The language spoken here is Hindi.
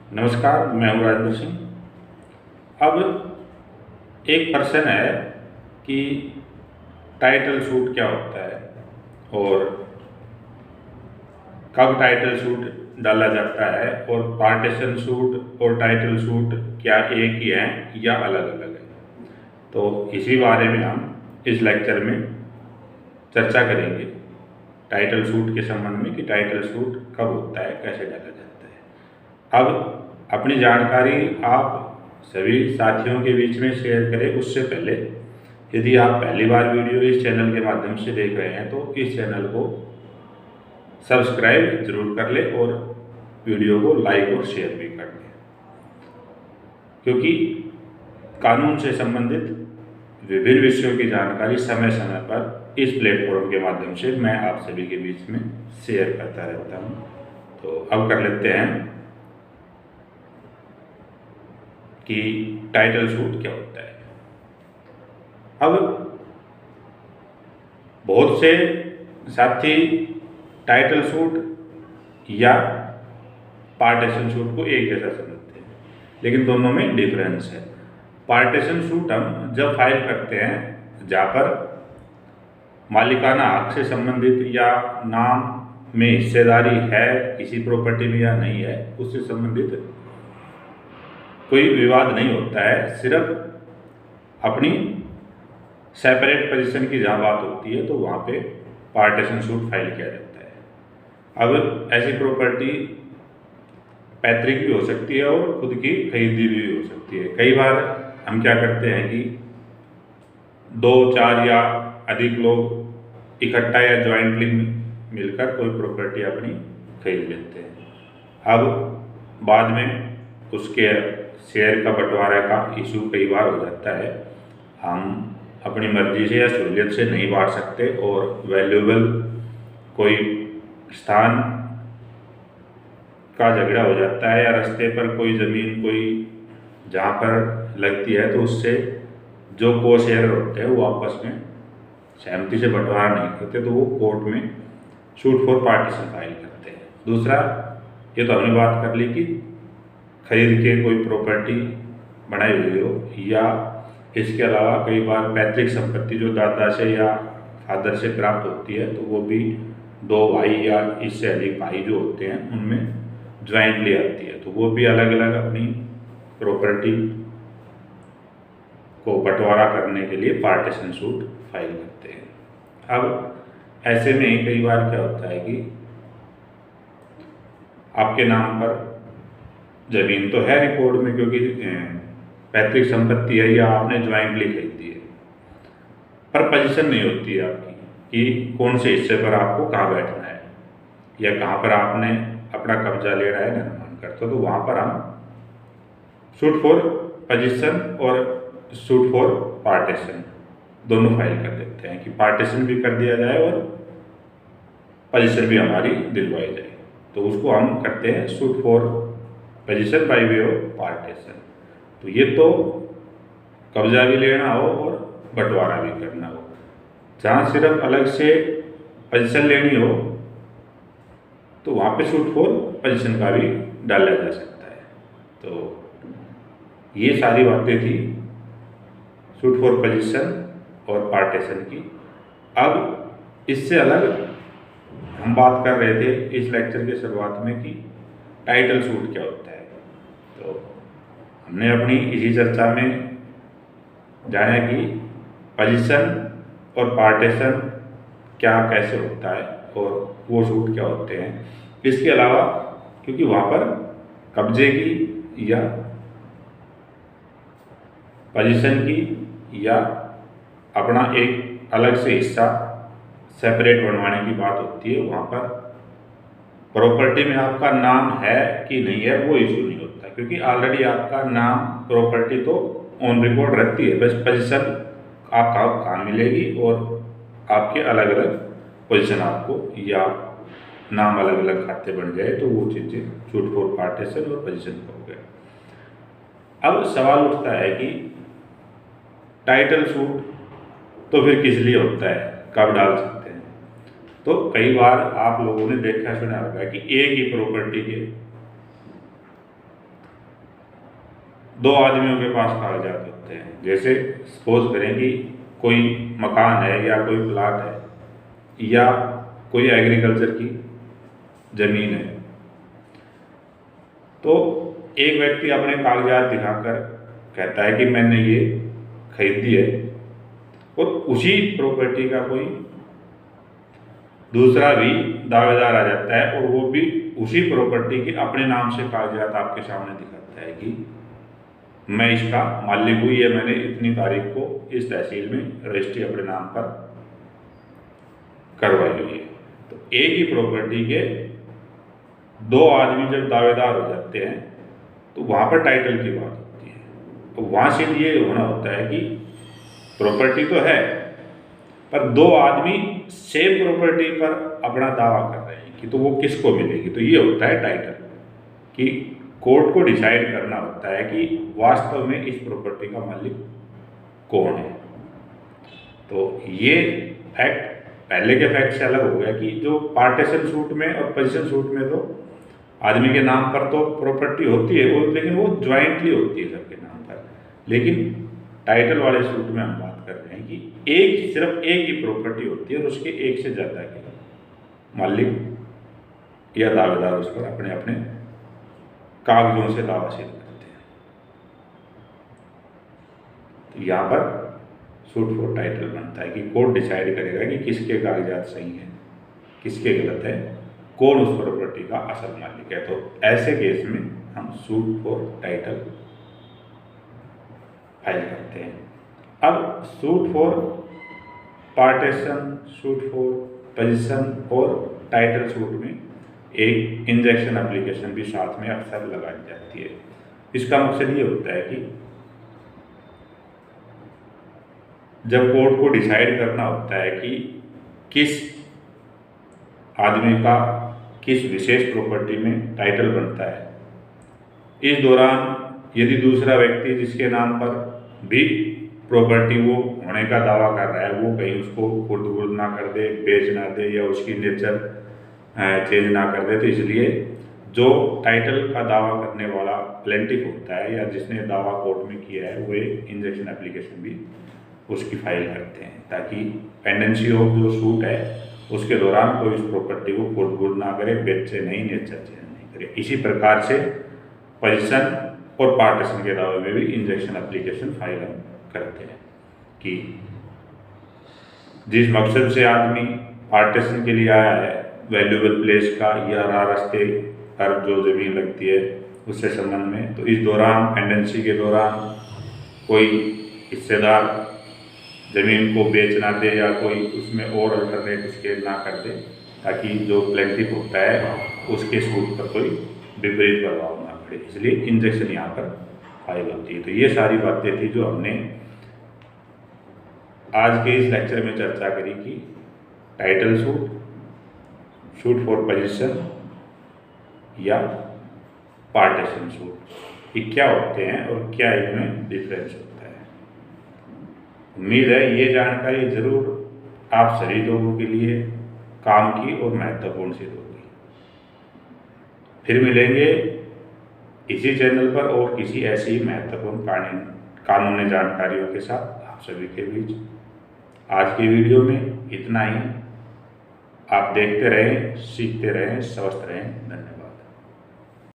नमस्कार, मैं हूँ राजेंद्र सिंह। अब एक प्रश्न है कि टाइटल सूट क्या होता है और कब टाइटल सूट डाला जाता है और पार्टीशन सूट और टाइटल सूट क्या एक ही हैं या अलग अलग है। तो इसी बारे में हम इस लेक्चर में चर्चा करेंगे टाइटल सूट के संबंध में कि टाइटल सूट कब होता है, कैसे डाला जाता है। अब अपनी जानकारी आप सभी साथियों के बीच में शेयर करें। उससे पहले यदि आप पहली बार वीडियो इस चैनल के माध्यम से देख रहे हैं तो इस चैनल को सब्सक्राइब जरूर कर ले और वीडियो को लाइक और शेयर भी कर दें, क्योंकि कानून से संबंधित विभिन्न विषयों की जानकारी समय समय पर इस प्लेटफॉर्म के माध्यम से मैं आप सभी के बीच में शेयर करता रहता हूं। तो अब कर लेते हैं कि टाइटल सूट क्या होता है। अब बहुत से साथी टाइटल सूट या पार्टीशन सूट को एक जैसा समझते हैं, लेकिन दोनों में डिफरेंस है। पार्टीशन सूट हम जब फाइल करते हैं जहाँ पर मालिकाना हक से संबंधित या नाम में हिस्सेदारी है किसी प्रॉपर्टी में या नहीं है, उससे संबंधित कोई विवाद नहीं होता है। सिर्फ अपनी सेपरेट पोजीशन की जहाँ बात होती है तो वहाँ पे पार्टीशन सूट फाइल किया जाता है। अब ऐसी प्रॉपर्टी पैतृक भी हो सकती है और खुद की खरीदी भी हो सकती है। कई बार हम क्या करते हैं कि 2, 4 या अधिक लोग इकट्ठा या ज्वाइंटली मिलकर कोई प्रॉपर्टी अपनी खरीद लेते हैं। अब बाद में उसके शेयर का बंटवारा का इशू कई बार हो जाता है। हम अपनी मर्जी से या सहूलियत से नहीं बांट सकते और वैल्यूएबल कोई स्थान का झगड़ा हो जाता है या रास्ते पर कोई ज़मीन कोई जहाँ पर लगती है तो उससे जो को शेयर होते हैं वो आपस में सहमति से बंटवारा नहीं करते, तो वो कोर्ट में सूट फॉर पार्टीशन फाइल करते हैं। दूसरा, ये तो हमने बात कर ली कि खरीद के कोई प्रॉपर्टी बनाई हुई हो, या इसके अलावा कई बार पैतृक संपत्ति जो दादा से या फादर से प्राप्त होती है तो वो भी 2 भाई या इससे अधिक भाई जो होते हैं उनमें ज्वाइंटली आती है, तो वो भी अलग अलग अपनी प्रॉपर्टी को बंटवारा करने के लिए पार्टीशन सूट फाइल करते हैं। अब ऐसे में कई बार क्या होता है कि आपके नाम पर जमीन तो है रिकॉर्ड में क्योंकि पैतृक संपत्ति है या आपने ज्वाइंटली खरीदी है, पर पोजीशन नहीं होती है आपकी कि कौन से हिस्से पर आपको कहाँ बैठना है या कहाँ पर आपने अपना कब्जा लेना है, निर्माण करते हो। तो वहाँ पर हम सूट फॉर पोजीशन और सूट फॉर पार्टीशन दोनों फाइल कर देते हैं कि पार्टीशन भी कर दिया जाए और पोजीशन भी हमारी दिलवाई जाए। तो उसको हम करते हैं suit for position by way of partition. तो ये तो कब्जा भी लेना हो और बंटवारा भी करना हो। जहाँ सिर्फ अलग से पोजीशन लेनी हो तो वहाँ पे सूट फॉर पोजीशन का भी डाला जा सकता है। तो ये सारी बातें थी सूट फॉर पोजीशन और पार्टीशन की। अब इससे अलग हम बात कर रहे थे इस लेक्चर के शुरुआत में कि टाइटल सूट क्या होता है। तो हमने अपनी इसी चर्चा में जाना कि पोजीशन और पार्टीशन क्या कैसे होता है और वो सूट क्या होते हैं। इसके अलावा क्योंकि वहाँ पर कब्जे की या पोजीशन की या अपना एक अलग से हिस्सा सेपरेट बनवाने की बात होती है, वहाँ पर प्रॉपर्टी में आपका नाम है कि नहीं है वो इशू नहीं होता, क्योंकि ऑलरेडी आपका नाम प्रॉपर्टी तो ऑन रिकॉर्ड रहती है। बस पोजीशन आपका कहाँ मिलेगी और आपके अलग अलग पोजीशन आपको या नाम अलग अलग खाते बन जाए तो वो चीज़ें सूट फॉर पार्टीशन और पोजीशन हो गए। अब सवाल उठता है कि टाइटल सूट तो फिर किस लिए होता है, कब डाल सकते हैं। तो कई बार आप लोगों ने देखा सुना होगा कि एक ही प्रॉपर्टी के दो आदमियों के पास कागजात होते हैं। जैसे सपोज करें कि कोई मकान है या कोई प्लाट है या कोई एग्रीकल्चर की ज़मीन है, तो एक व्यक्ति अपने कागजात दिखाकर कहता है कि मैंने ये खरीदी है, और उसी प्रॉपर्टी का कोई दूसरा भी दावेदार आ जाता है और वो भी उसी प्रॉपर्टी के अपने नाम से कागजात आपके सामने दिखाता है कि मैं इसका मालिक हूँ, ये मैंने इतनी तारीख को इस तहसील में रजिस्ट्री अपने नाम पर करवाई हुई है। तो एक ही प्रॉपर्टी के दो आदमी जब दावेदार हो जाते हैं तो वहाँ पर टाइटल की बात होती है। तो वहाँ से ये होना होता है कि प्रॉपर्टी तो है, पर दो आदमी सेम प्रॉपर्टी पर अपना दावा कर रहे हैं कि तो वो किसको मिलेगी। तो ये होता है टाइटल, कि कोर्ट को डिसाइड करना होता है कि वास्तव में इस प्रॉपर्टी का मालिक कौन है। तो ये फैक्ट पहले के फैक्ट से अलग हो गया कि जो पार्टीशन सूट में और पोजीशन सूट में तो आदमी के नाम पर तो प्रॉपर्टी होती है वो, लेकिन वो ज्वाइंटली होती है सबके नाम पर। लेकिन टाइटल वाले सूट में हम बात कर रहे हैं कि सिर्फ एक ही प्रॉपर्टी होती है और उसके एक से ज़्यादा के मालिक या दावेदार उस पर अपने अपने कागजों से दावा सिद्ध करते हैं। तो यहाँ पर सूट फॉर टाइटल बनता है कि कोर्ट डिसाइड करेगा कि किसके कागजात सही हैं, किसके गलत है, कौन उस प्रॉपर्टी का असल मालिक है। तो ऐसे केस में हम सूट फॉर टाइटल फाइल करते हैं। अब suit for partition, suit for position और टाइटल सूट में एक इंजेक्शन एप्लीकेशन भी साथ में अक्सर लगाई जाती है। इसका मकसद ये होता है कि जब कोर्ट को डिसाइड करना होता है कि किस आदमी का किस विशेष प्रॉपर्टी में टाइटल बनता है, इस दौरान यदि दूसरा व्यक्ति जिसके नाम पर भी प्रॉपर्टी वो होने का दावा कर रहा है वो कहीं उसको खुर्द ना कर दे, बेच ना दे या उसकी नेचर चेंज ना कर दे, तो इसलिए जो टाइटल का दावा करने वाला प्लेंटिफ होता है या जिसने दावा कोर्ट में किया है वो एक इंजेक्शन एप्लीकेशन भी उसकी फाइल करते हैं, ताकि पेंडेंसी ऑफ जो सूट है उसके दौरान कोई उस प्रॉपर्टी को खुर्द ना करे, बेचे नहीं, नेचर चेंज नहीं करे। इसी प्रकार से पोजीशन और पार्टीशन के दावे में भी इंजेक्शन एप्लीकेशन फाइल हम करते हैं कि जिस मकसद से आदमी पार्टीशन के लिए आया है, वैल्यूएबल प्लेस का या रास्ते पर जो ज़मीन लगती है उससे संबंध में, तो इस दौरान पेंडेंसी के दौरान कोई हिस्सेदार ज़मीन को बेच ना दे या कोई उसमें और अल्टरनेट स्केल ना कर दे, ताकि जो प्लेंटिफ होता है उसके सूट पर कोई विपरीत प्रभाव ना पड़े। इसलिए इंजेक्शन यहाँ पर फाइल होती है। तो ये सारी बातें थी जो हमने आज के इस लेक्चर में चर्चा करी कि title suit, suit for position या पार्टीशन सूट ये क्या होते हैं और क्या इनमें डिफरेंस होता है। उम्मीद है ये जानकारी ज़रूर आप सभी लोगों के लिए काम की और महत्वपूर्ण सिद्ध होगी। फिर मिलेंगे इसी चैनल पर और किसी ऐसी महत्वपूर्ण कानूनी जानकारियों के साथ आप सभी के बीच। आज की वीडियो में इतना ही। आप देखते रहें, सीखते रहें, स्वस्थ रहें। धन्यवाद।